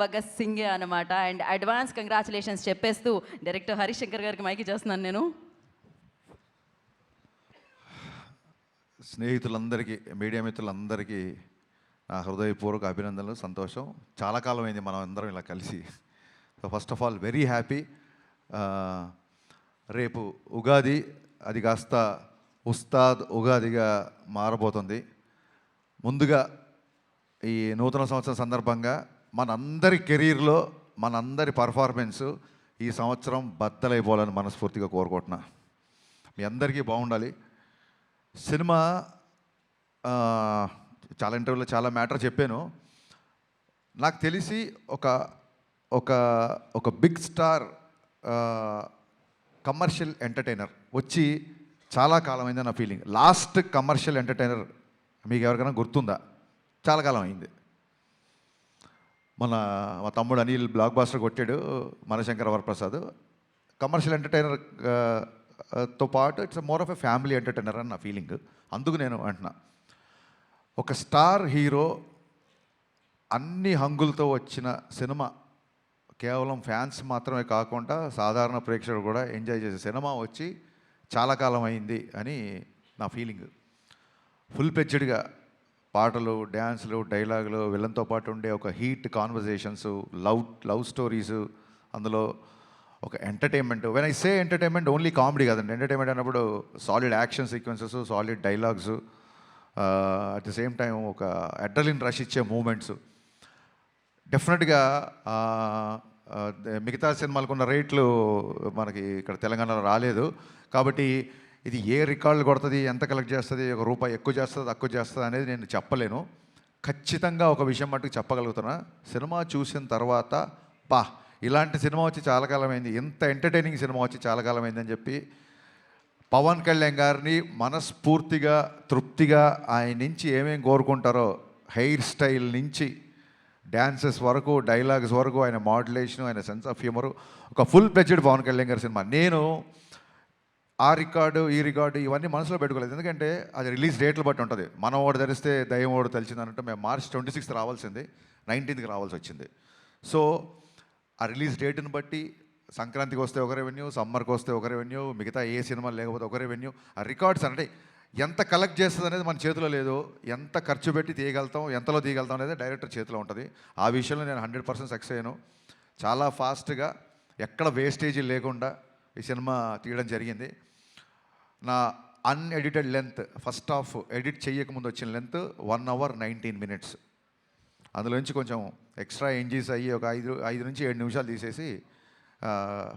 భగత్ సింగే అనమాట. And advance congratulations చెప్పేస్తూ director Harish Shankar గారికి మైకి చేస్తున్నాను నేను. స్నేహితులందరికీ, మీడియా మిత్రులందరికీ నా హృదయపూర్వక అభినందనలు, సంతోషం. చాలా కాలం అయింది మనం అందరం ఇలా కలిసి. So first of all very happy. రేపు ఉగాది, అది కాస్త ఉస్తాద్ ఉగాదిగా మారబోతుంది. ముందుగా ఈ నూతన సంవత్సరం సందర్భంగా మనందరి కెరీర్లో మనందరి పర్ఫార్మెన్సు ఈ సంవత్సరం బద్దలైపోవాలని మనస్ఫూర్తిగా కోరుకుంటున్నా. మీ అందరికీ బాగుండాలి. సినిమా చాలా ఇంటర్వ్యూలో చాలా మ్యాటర్ చెప్పాను. నాకు తెలిసి ఒక ఒక ఒక బిగ్ స్టార్ కమర్షియల్ ఎంటర్టైనర్ వచ్చి చాలా కాలమైంది నా ఫీలింగ్. లాస్ట్ కమర్షియల్ ఎంటర్టైనర్ మీకు ఎవరికైనా గుర్తుందా? చాలా కాలం అయింది. మా తమ్ముడు అనిల్ బ్లాక్ బాస్టర్ కొట్టాడు, మనశంకర వరప్రసాద్. కమర్షియల్ ఎంటర్టైనర్ తో పాటు it's more of a family entertainer అని నా ఫీలింగ్. అందుకు నేను అంటున్నా, ఒక స్టార్ హీరో అన్ని హంగులతో వచ్చిన సినిమా, కేవలం ఫ్యాన్స్ మాత్రమే కాకుండా సాధారణ ప్రేక్షకుడు కూడా ఎంజాయ్ చేసే సినిమా వచ్చి చాలా కాలం అయింది అని నా ఫీలింగ్. ఫుల్ ప్లెడ్జ్డ్గా పాటలు, డ్యాన్సులు, డైలాగులు, విలన్తో పాటు ఉండే ఒక హీట్ కాన్వర్జేషన్స్, లవ్ స్టోరీసు, అందులో ఒక entertainment. When I say entertainment only comedy కాదండి. ఎంటర్టైన్మెంట్ అన్నప్పుడు solid action sequences, solid dialogues, at the same time ఒక అడ్రలిన్ రష్ ఇచ్చే మూమెంట్స్. డెఫినెట్గా మిగతా సినిమాలకు ఉన్న రేట్లు మనకి ఇక్కడ తెలంగాణలో రాలేదు. కాబట్టి ఇది ఏ రికార్డులు కొడుతుంది, ఎంత కలెక్ట్ చేస్తుంది, ఒక రూపాయి ఎక్కువ చేస్తుంది తక్కువ చేస్తుంది అనేది నేను చెప్పలేను. ఖచ్చితంగా ఒక విషయం మటుకు చెప్పగలుగుతున్నా, సినిమా చూసిన తర్వాత ఇలాంటి సినిమా వచ్చి చాలా కాలమైంది, ఇంత ఎంటర్టైనింగ్ సినిమా వచ్చి చాలా కాలమైందని చెప్పి పవన్ కళ్యాణ్ గారిని మనస్ఫూర్తిగా, తృప్తిగా ఆయన నుంచి ఏమేమి కోరుకుంటారో, హెయిర్ స్టైల్ నుంచి డ్యాన్సెస్ వరకు, డైలాగ్స్ వరకు, ఆయన మాడ్యులేషను, ఆయన సెన్స్ ఆఫ్ హ్యూమరు, ఒక ఫుల్ ప్లెడ్జ్డ్ పవన్ కళ్యాణ్ గారి సినిమా. నేను ఆ రికార్డు ఈ రికార్డు ఇవన్నీ మనసులో పెట్టుకోలేదు, ఎందుకంటే అది రిలీజ్ డేట్లు బట్టి ఉంటుంది. మనం ఓడి ధరిస్తే దయ్యం ఓడి తెలిసిందనంటే మేము మార్చ్ 26th రావాల్సింది, 19th రావాల్సి వచ్చింది. సో ఆ రిలీజ్ డేట్ని బట్టి సంక్రాంతికి వస్తే ఒక రెవెన్యూ, సమ్మర్కి వస్తే ఒక రెవెన్యూ, మిగతా ఏ సినిమా లేకపోతే ఒక రెవెన్యూ. ఆ రికార్డ్స్ అంటే ఎంత కలెక్ట్ చేస్తుంది అనేది మన చేతిలో లేదు. ఎంత ఖర్చు పెట్టి తీయగలుగుతాం, ఎంతలో తీయగలుగుతాం అనేది డైరెక్టర్ చేతిలో ఉంటుంది. ఆ విషయంలో నేను 100% సక్సెస్ అయ్యాను. చాలా ఫాస్ట్గా ఎక్కడ వేస్టేజీ లేకుండా ఈ సినిమా తీయడం జరిగింది. నా unedited length, first half edit చేయకముందు వచ్చిన లెంత్ 1 hour 19 minutes. అందులోంచి కొంచెం ఎక్స్ట్రా ఎంజీస్ అయ్యి ఒక 5 నుంచి 7 నిమిషాలు తీసేసి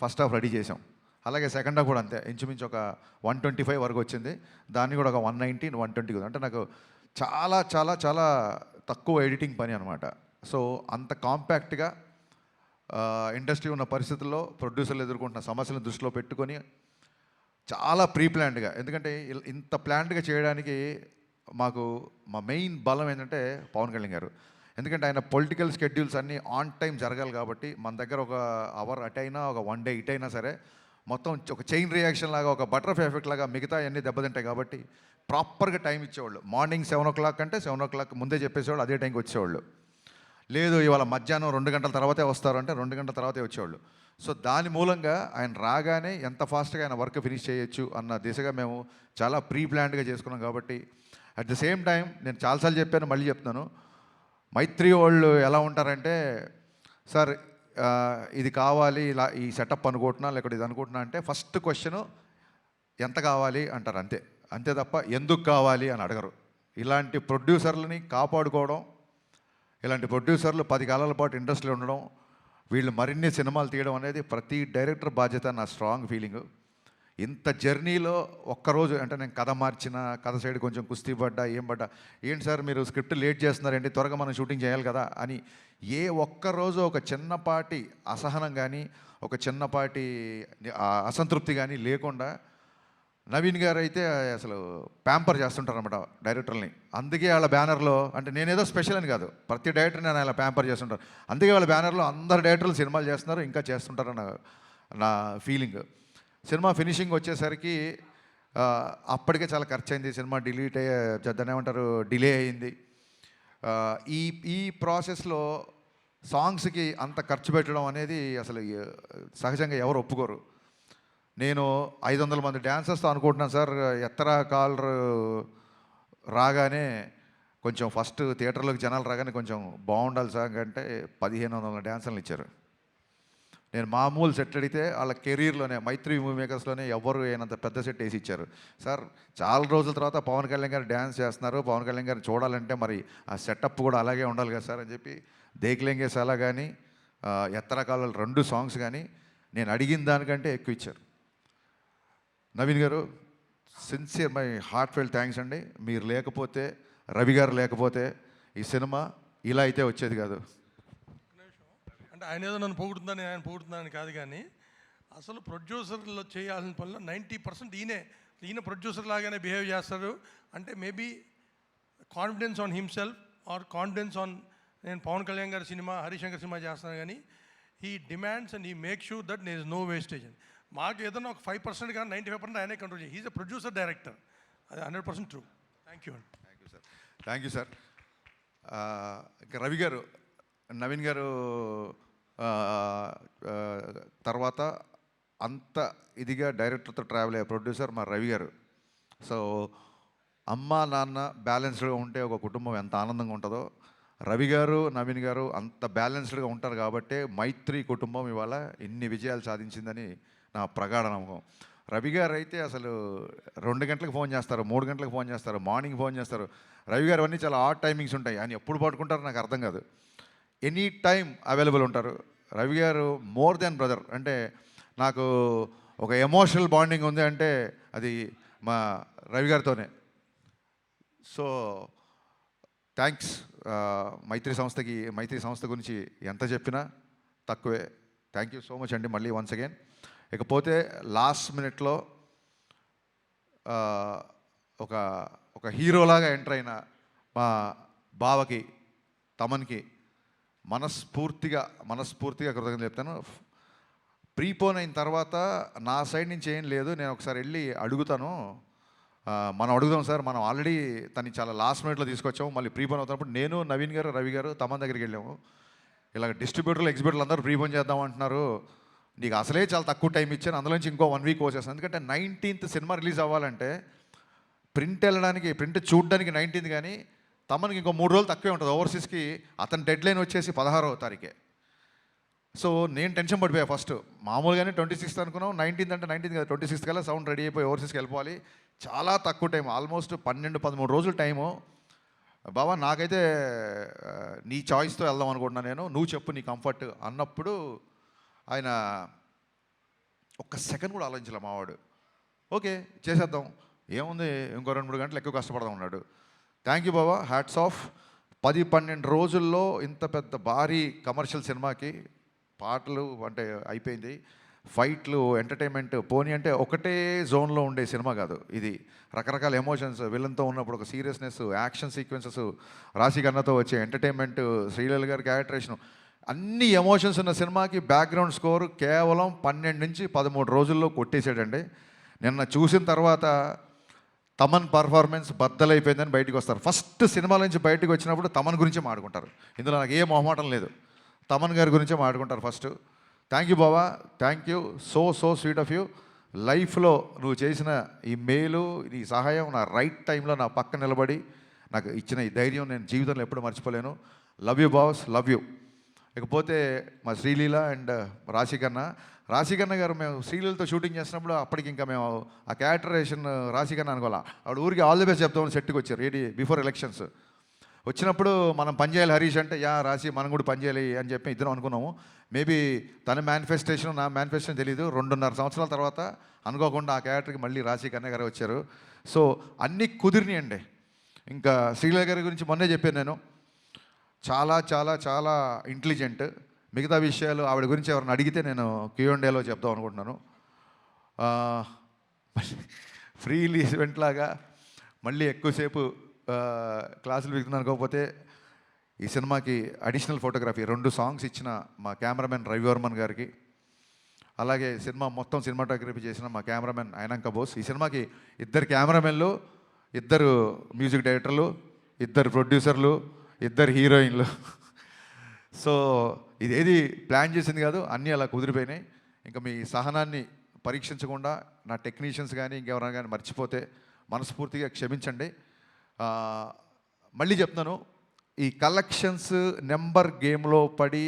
ఫస్ట్ హాఫ్ రెడీ చేసాం. అలాగే సెకండ్ హాఫ్ కూడా అంతే, ఇంచుమించు ఒక 125 వరకు వచ్చింది. దాన్ని కూడా ఒక 119, 120. అంటే నాకు చాలా చాలా చాలా తక్కువ ఎడిటింగ్ పని అనమాట. సో అంత కాంపాక్ట్గా ఇండస్ట్రీ ఉన్న పరిస్థితుల్లో ప్రొడ్యూసర్లు ఎదుర్కొంటున్న సమస్యలను దృష్టిలో పెట్టుకొని చాలా ప్రీ ప్లాన్డ్గా, ఎందుకంటే ఇంత ప్లాన్డ్గా చేయడానికి మాకు మా మెయిన్ బలం ఏంటంటే పవన్ కళ్యాణ్ గారు. ఎందుకంటే ఆయన పొలిటికల్ షెడ్యూల్స్ అన్నీ ఆన్ టైం జరగాలి కాబట్టి మన దగ్గర ఒక అవర్ అటు అయినా, ఒక 1 day ఇటు అయినా సరే మొత్తం ఒక చైన్ రియాక్షన్ లాగా, ఒక బటర్ఫ్లై ఎఫెక్ట్ లాగా మిగతా అన్నీ దెబ్బతింటాయి. కాబట్టి ప్రాపర్గా టైం ఇచ్చేవాళ్ళు. మార్నింగ్ 7 o'clock అంటే 7 o'clock ముందే చెప్పేసేవాళ్ళు, అదే టైంకి వచ్చేవాళ్ళు. లేదు ఇవాళ మధ్యాహ్నం 2 గంటల తర్వాతే వస్తారు అంటే 2 గంటల తర్వాతే వచ్చేవాళ్ళు. సో దాని మూలంగా ఆయన రాగానే ఎంత ఫాస్ట్గా ఆయన వర్క్ ఫినిష్ చేయొచ్చు అన్న దిశగా మేము చాలా ప్రీ ప్లాన్డ్గా చేసుకున్నాం. కాబట్టి అట్ ద సేమ్ టైం నేను చాలాసార్లు చెప్పాను, మళ్ళీ చెప్తున్నాను, మైత్రి వాళ్ళు ఎలా ఉంటారంటే, సార్ ఇది కావాలి, ఇలా ఈ సెటప్ అనుకుంటున్నా, లేకపోతే ఇది అనుకుంటున్నా అంటే ఫస్ట్ క్వశ్చను ఎంత కావాలి అంటారు, అంతే. అంతే తప్ప ఎందుకు కావాలి అని అడగరు. ఇలాంటి ప్రొడ్యూసర్లని కాపాడుకోవడం, ఇలాంటి ప్రొడ్యూసర్లు 10 కాలాల పాటు ఇండస్ట్రీలో ఉండడం, వీళ్ళు మరిన్ని సినిమాలు తీయడం అనేది ప్రతి డైరెక్టర్ బాధ్యత, నా స్ట్రాంగ్ ఫీలింగు. ఇంత జర్నీలో ఒక్కరోజు అంటే నేను కథ మార్చిన, కథ సైడ్ కొంచెం కుస్తీ పడ్డా, ఏంటి సార్ మీరు స్క్రిప్ట్ లేట్ చేస్తున్నారండి, త్వరగా మనం షూటింగ్ చేయాలి కదా అని ఏ ఒక్కరోజు ఒక చిన్నపాటి అసహనం కానీ, ఒక చిన్నపాటి అసంతృప్తి కానీ లేకుండా నవీన్ గారు అయితే అసలు ప్యాంపర్ చేస్తుంటారు అనమాట డైరెక్టర్ని. అందుకే వాళ్ళ బ్యానర్లో, అంటే నేనేదో స్పెషల్ అని కాదు, ప్రతి డైరెక్టర్ నేను అలా ప్యాంపర్ చేస్తుంటారు. అందుకే వాళ్ళ బ్యానర్లో అందరు డైరెక్టర్లు సినిమాలు చేస్తున్నారు, ఇంకా చేస్తుంటారన్న నా ఫీలింగ్. సినిమా ఫినిషింగ్ వచ్చేసరికి అప్పటికే చాలా ఖర్చు అయింది. సినిమా దాన్ని ఏమంటారు, డిలే అయింది. ఈ ప్రాసెస్లో సాంగ్స్కి అంత ఖర్చు పెట్టడం అనేది అసలు సహజంగా ఎవరు ఒప్పుకోరు. నేను 500 మంది డ్యాన్సర్స్తో అనుకుంటున్నాను సార్, ఎత్తరా కాలర్ రాగానే కొంచెం ఫస్ట్ థియేటర్లోకి జనాలు రాగానే కొంచెం బాగుండాలి సార్ అంటే 1500 డ్యాన్సర్లు ఇచ్చారు. నేను మామూలు సెట్ అడిగితే వాళ్ళ కెరీర్లోనే మైత్రి మూవీ మేకర్స్లోనే ఎవరు అయినంత పెద్ద సెట్ వేసి ఇచ్చారు. సార్ చాలా రోజుల తర్వాత పవన్ కళ్యాణ్ గారు డ్యాన్స్ చేస్తున్నారు, పవన్ కళ్యాణ్ గారిని చూడాలంటే మరి ఆ సెటప్ కూడా అలాగే ఉండాలి కదా సార్ అని చెప్పి దేక్లెంగే సాలా కానీ ఎత్తరా కాలాలు 2 సాంగ్స్ కానీ నేను అడిగిన దానికంటే ఎక్కువ ఇచ్చారు. నవీన్ గారు, sincere my heart felt thanks అండి. మీరు లేకపోతే, రవి గారు లేకపోతే ఈ సినిమా ఇలా అయితే వచ్చేది కాదు. అంటే ఆయన ఏదో నన్ను పొగుడుతుందని ఆయన పొగుడుతుందని కాదు, కానీ అసలు ప్రొడ్యూసర్లో చేయాల్సిన పనిలో 90% ఈయన ప్రొడ్యూసర్ లాగానే బిహేవ్ చేస్తారు. అంటే maybe confidence on himself are confidence on నేను పవన్ కళ్యాణ్ గారి సినిమా, హరిశంకర్ సినిమా చేస్తున్నాను, కానీ ఈ డిమాండ్స్ అండ్ ఈ make sure that there is no wastage అని. మాకు ఏదైనా ఒక 5% కానీ 95% ఆయనే కంట్రోల్ చేయాలి. హీజ్ ఎ ప్రొడ్యూసర్ డైరెక్టర్, అది 100% ట్రూ. థ్యాంక్ యూ అండి. Thank you sir. ఇంకా రవి గారు, నవీన్ గారు తర్వాత అంత ఇదిగా డైరెక్టర్తో ట్రావెల్ అయ్యే ప్రొడ్యూసర్ మా రవి గారు. సో అమ్మ నాన్న బ్యాలెన్స్డ్గా ఉంటే ఒక కుటుంబం ఎంత ఆనందంగా ఉంటుందో, రవి గారు నవీన్ గారు అంత బ్యాలెన్స్డ్గా ఉంటారు కాబట్టే మైత్రి కుటుంబం ఇవాళ ఇన్ని విజయాలు సాధించిందని నా ప్రగాఢ నమ్మకం. రవి గారు అయితే అసలు 2 గంటలకు ఫోన్ చేస్తారు, 3 గంటలకు ఫోన్ చేస్తారు, మార్నింగ్ ఫోన్ చేస్తారు. రవి గారు అన్నీ చాలా ఆడ్ టైమింగ్స్ ఉంటాయి. ఆయన ఎప్పుడు పట్టుకుంటారో నాకు అర్థం కాదు. ఎనీ టైం అవైలబుల్ ఉంటారు. రవి గారు మోర్ దెన్ బ్రదర్. అంటే నాకు ఒక ఎమోషనల్ బాండింగ్ ఉంది అంటే అది మా రవి గారితోనే. So thanks. మైత్రి సంస్థ గురించి ఎంత చెప్పినా తక్కువే. థ్యాంక్ యూ సో మచ్ అండి మళ్ళీ వన్స్ అగైన్. ఇకపోతే లాస్ట్ మినిట్లో ఒక హీరోలాగా ఎంటర్ అయిన మా బావకి, తమన్కి మనస్ఫూర్తిగా కృతజ్ఞతలు చెప్తాను. ప్రీపోన్ అయిన తర్వాత నా సైడ్ నుంచి ఏం లేదు, నేను ఒకసారి వెళ్ళి అడుగుతాను. మనం అడుగుదాం సార్, మనం ఆల్రెడీ తను చాలా లాస్ట్ మినిట్లో తీసుకొచ్చాము. మళ్ళీ ప్రీపోన్ అవుతున్నప్పుడు నేను, నవీన్ గారు, రవి గారు తమన్ దగ్గరికి వెళ్ళాము. ఇలా డిస్ట్రిబ్యూటర్లు, ఎగ్జిబ్యూటర్లు అందరూ ప్రీపోన్ చేద్దాం అంటున్నారు, నీకు అసలే చాలా తక్కువ టైం ఇచ్చాను, అందులోంచి ఇంకో 1 వీక్ వచ్చేస్తాను. ఎందుకంటే 19th సినిమా రిలీజ్ అవ్వాలంటే ప్రింట్ చూడడానికి 19th, కానీ తమనికి ఇంకో 3 రోజులు తక్కువే ఉంటుంది. ఓవర్సీస్కి అతని డెడ్ లైన్ వచ్చేసి 16వ తారీఖే. సో నేను టెన్షన్ పడిపోయా. ఫస్ట్ మామూలుగానే 26th అనుకున్నాం, 19th అంటే 19th కదా, 26th కల్లా సౌండ్ రెడీ అయిపోయి ఓవర్సీస్కి వెళ్ళిపోవాలి. చాలా తక్కువ టైం, ఆల్మోస్ట్ 12-13 రోజులు టైము. బాబా నాకైతే నీ చాయిస్తో వెళ్దాం అనుకుంటున్నాను, నేను నువ్వు చెప్పు నీ కంఫర్ట్ అన్నప్పుడు ఆయన ఒక్క సెకండ్ కూడా ఆలోచించలే మావాడు. ఓకే చేసేద్దాం, ఏముంది ఇంకో 2-3 గంటలు ఎక్కువ కష్టపడదాం అన్నాడు. Thank you Baba, hats off. 10-12 రోజుల్లో ఇంత పెద్ద భారీ కమర్షియల్ సినిమాకి పాటలు అంటే అయిపోయింది, ఫైట్లు, ఎంటర్టైన్మెంట్ పోనీ అంటే ఒకటే జోన్లో ఉండే సినిమా కాదు ఇది. రకరకాల ఎమోషన్స్, విలన్తో ఉన్నప్పుడు ఒక సీరియస్నెస్, యాక్షన్ సీక్వెన్సెస్, రాశికన్నతో వచ్చే ఎంటర్టైన్మెంట్, శ్రీలీల గారి క్యారెక్టరేషన్, అన్ని ఎమోషన్స్ ఉన్న సినిమాకి బ్యాక్గ్రౌండ్ స్కోర్ కేవలం 12-13 రోజుల్లో కొట్టేసాడండి. నిన్న చూసిన తర్వాత తమన్ పర్ఫార్మెన్స్ బద్దలైపోయిందని బయటకు వస్తారు. ఫస్ట్ సినిమాల నుంచి బయటకు వచ్చినప్పుడు తమన్ గురించే మాట్లాడుకుంటారు. ఇందులో నాకు ఏ మొహమాటం లేదు, తమన్ గారి గురించే మాట్లాడుకుంటారు first. Thank you Baba, thank you, so sweet of you. లైఫ్లో నువ్వు చేసిన ఈ మేలు, ఈ సహాయం, నా రైట్ టైంలో నా పక్క నిలబడి నాకు ఇచ్చిన ఈ ధైర్యం నేను జీవితంలో ఎప్పుడు మర్చిపోలేను. Love you boss, love you. ఇకపోతే మా శ్రీలీల అండ్ రాశికన్న గారు, మేము శ్రీలీలతో షూటింగ్ చేసినప్పుడు అప్పటికి ఇంకా మేము ఆ క్యారెక్టరేషన్ రాశికన్న అనుకోవాలా, ఆవిడ ఊరికి ఆల్ ది బెస్ట్ చెప్తామని సెట్కి వచ్చారు రెడీ బిఫోర్ ఎలక్షన్స్. వచ్చినప్పుడు మనం పనిచేయాలి హరీష్ అంటే, యా రాశి మనం కూడా పనిచేయాలి అని చెప్పి ఇద్దరం అనుకున్నాము. మేబీ తన మేనిఫెస్టేషన్ నా మేనిఫెస్టేషన్ తెలీదు, 2.5 సంవత్సరాల తర్వాత అనుకోకుండా ఆ క్యారెక్టర్కి మళ్ళీ రాశికన్న గారు వచ్చారు. సో అన్నీ కుదిరినాయండి. ఇంకా శ్రీలీల గారి గురించి మొన్నే చెప్పాను నేను, చాలా చాలా చాలా ఇంటెలిజెంట్. మిగతా విషయాలు ఆవిడ గురించి ఎవరిని అడిగితే నేను Q&Aలో చెప్దాం అనుకుంటున్నాను. ఫ్రీ ఈవెంట్ లాగా మళ్ళీ ఎక్కువసేపు క్లాసులు వింటున్నాను. కాకపోతే ఈ సినిమాకి అడిషనల్ ఫోటోగ్రఫీ 2 సాంగ్స్ ఇచ్చిన మా కెమెరామెన్ రవివర్మన్ గారికి, అలాగే సినిమా మొత్తం సినిమాటోగ్రఫీ చేసిన మా కెమెరామెన్ అయినంక బోస్. ఈ సినిమాకి 2 కెమెరామెన్లు, 2 మ్యూజిక్ డైరెక్టర్లు, 2 ప్రొడ్యూసర్లు, 2 హీరోయిన్లు. సో ఇదేది ప్లాన్ చేసింది కాదు, అన్నీ అలా కుదిరిపోయినాయి. ఇంకా మీ సహనాన్ని పరీక్షించకుండా నా టెక్నీషియన్స్ కానీ ఇంకెవరైనా కానీ మర్చిపోతే మనస్ఫూర్తిగా క్షమించండి. మళ్ళీ చెప్తున్నాను, ఈ కలెక్షన్స్ నెంబర్ గేమ్లో పడి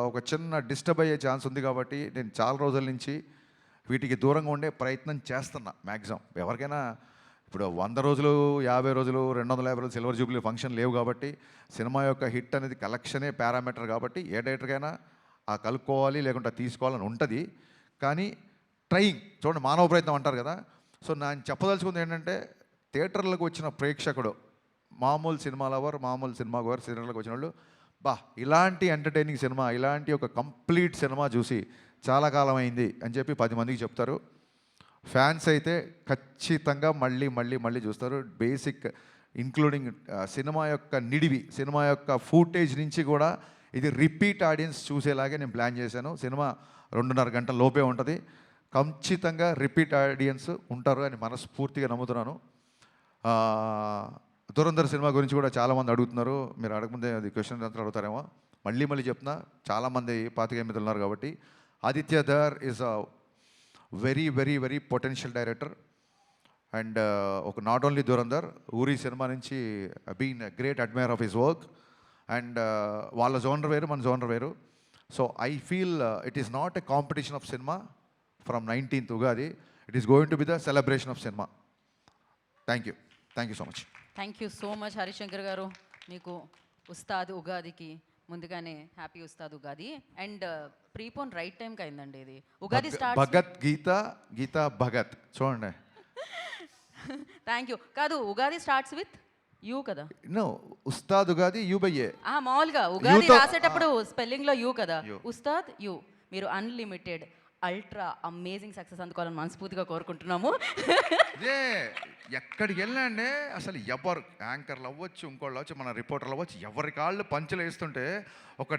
ఒక చిన్న డిస్టర్బ్ అయ్యే ఛాన్స్ ఉంది కాబట్టి నేను చాలా రోజుల నుంచి వీటికి దూరంగా ఉండే ప్రయత్నం చేస్తున్నా మ్యాక్సిమం. ఎవరికైనా ఇప్పుడు 100 రోజులు, 50 రోజులు, 250 రోజులు సిల్వర్ జూబ్లీ ఫంక్షన్ లేవు కాబట్టి సినిమా యొక్క హిట్ అనేది కలెక్షనే పారామీటర్ కాబట్టి ఏ డైరెక్టర్కైనా ఆ కలుపుకోవాలి లేకుంటే తీసుకోవాలని ఉంటుంది. కానీ ట్రైయింగ్ చూడండి, మానవ ప్రయత్నం అంటారు కదా. సో నేను చెప్పదలుచుకుంది ఏంటంటే, థియేటర్లకు వచ్చిన ప్రేక్షకుడు మామూలు సినిమా లవర్, మామూలు సినిమా గోర్, థియేటర్లకు వచ్చిన వాళ్ళు ఇలాంటి ఎంటర్టైనింగ్ సినిమా, ఇలాంటి ఒక కంప్లీట్ సినిమా చూసి చాలా కాలం అయింది అని చెప్పి 10 మందికి చెప్తారు. ఫ్యాన్స్ అయితే ఖచ్చితంగా మళ్ళీ మళ్ళీ మళ్ళీ చూస్తారు. బేసిక్ ఇంక్లూడింగ్ సినిమా యొక్క నిడివి, సినిమా యొక్క ఫూటేజ్ నుంచి కూడా ఇది రిపీట్ ఆడియన్స్ చూసేలాగే నేను ప్లాన్ చేశాను. సినిమా 2.5 గంటల లోపే ఉంటుంది. ఖచ్చితంగా రిపీట్ ఆడియన్స్ ఉంటారు అని మనస్ఫూర్తిగా నమ్ముతున్నాను. దురంధర్ సినిమా గురించి కూడా చాలామంది అడుగుతున్నారు. మీరు అడగముందే అది క్వశ్చన్ అంతా అడుగుతారేమో. మళ్ళీ మళ్ళీ చెప్తున్నా, చాలామంది 25 ఉన్నారు కాబట్టి. Aditya Dhar is a very very very potential director. And ఒక not only Dhurandhar, Uri cinema నుంచి been great admirer of his work. And వాళ్ళ జోనర్ వేరు, మన జోనర్ వేరు. So I feel it is not a competition of cinema from 19th Ugadi. It is going to be the celebration of cinema. Thank you so much. Thank you so much Harishankar గారు. మీకు ఉస్తాద్ ఉగాదికి ముందుగానే happy Ustad Ugadi. And prepone right టైంకి అయిందండి ఇది. Ugadi start Bhagat Geeta Bhagat చూడండి. Thank you. కాదు, Ugadi starts with U కదా. No, Ustad Ugadi U by A. మామూలుగా ఉగాది యూతో- రాసేటప్పుడు స్పెల్లింగ్లో యూ కదా. యూ. ఉస్తాద్ యూ. మీరు అన్లిమిటెడ్ అల్ట్రా అమేజింగ్ సక్సెస్ అందుకోవాలని మనస్ఫూర్తిగా కోరుకుంటున్నాము. ఇదే ఎక్కడికి వెళ్ళండి అసలు ఎవరు యాంకర్లు అవ్వచ్చు, ఇంకోళ్ళు అవ్వచ్చు, మన రిపోర్టర్లు అవ్వచ్చు, ఎవరి కాళ్ళు పంచులు వేస్తుంటే ఒక